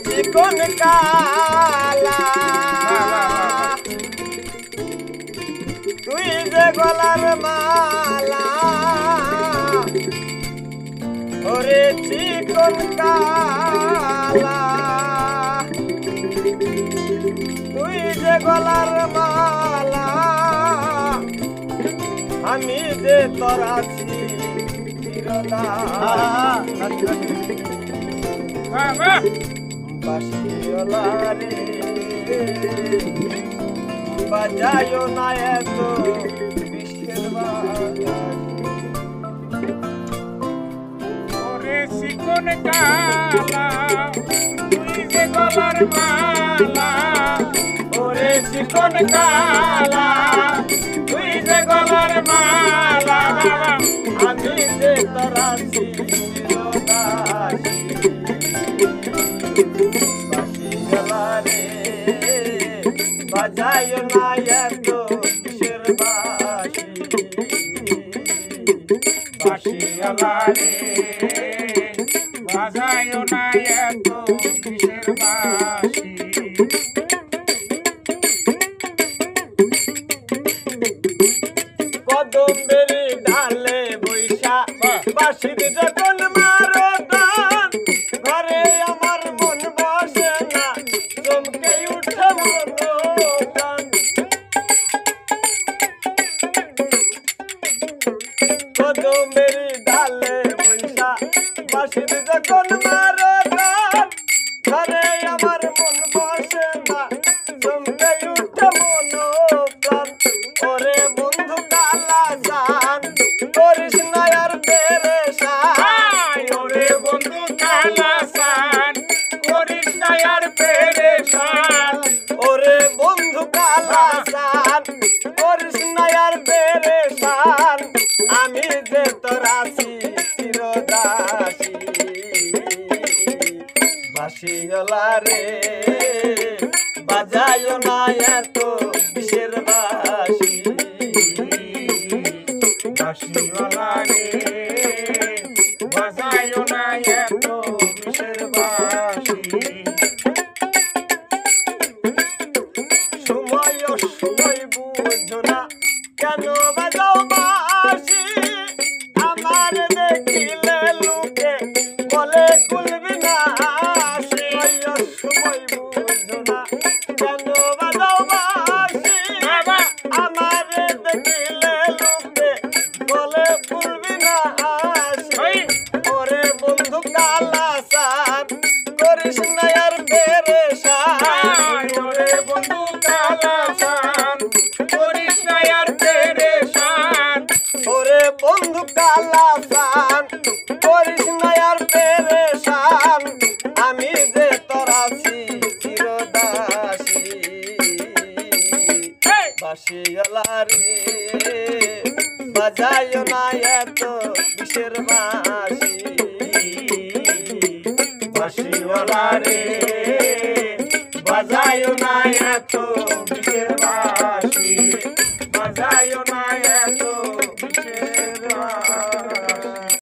চিকন কালা তুই যে গলার মালা ওরে চিকন কালা তুই যে গলার মালা আমি যে তোর আছি বাসিওলা রে বাজায়ো না এত বিশ্বের ওরে চিকন কালা তুই যে গলার মালা ওরে চিকন কালা তুই যে গলার মালা আমি যে তোর আছি বাসিওলা রে বাজায়ো না এত বিশ্বের বাসি বাসিওলা রে বাজায়ো না এত কিসের বাঁশি কদমেরি ঢালে বৈশা বাঁশির যখন মারো টান ঘরে আমার মন বসে না চমকে উঠে মন কদমেরি ঢালে বৈশা বাঁশির যখন মারো টান ঘরে আমার মন বসে না চমকে উঠে মন প্রাণ ওরে বন্ধু কালা জান করিস না আর পেরেশান ওরে বন্ধু কালা সান করিস না আর পেরেশান ওরে বন্ধু কালা জান করিস না আর পেরেশান আমি যে তোর আছি চিরদাসী বাসিওলা রে বাজায়ো না এত বিশ্বের বাসি বাসিওয়ালা রে বাজায়ো না এত কিসের বাঁশি সময় সময় বুঝো না কেন বাজাও বাসি আমার দেখিলে লোকে বলে খুলবি না সময় বুঝো না কেন বাজাও বাসি আমার দেখিলে লোকে বলে খুলবি না ওরে বন্ধু কালা সান করিস না আর পেরেশান ওরে বন্ধু কালা সান করিস না আর পেরেশান ওরে বন্ধু কালা সান করিস না আর পেরেশান আমি যে তোর আছি চিরদাসী বাসিওলা রে বাজায়ো না এত বিশ্বের বাঁশি বাসিওয়ালা রে বাজায়ো না এত কিসের বাঁশি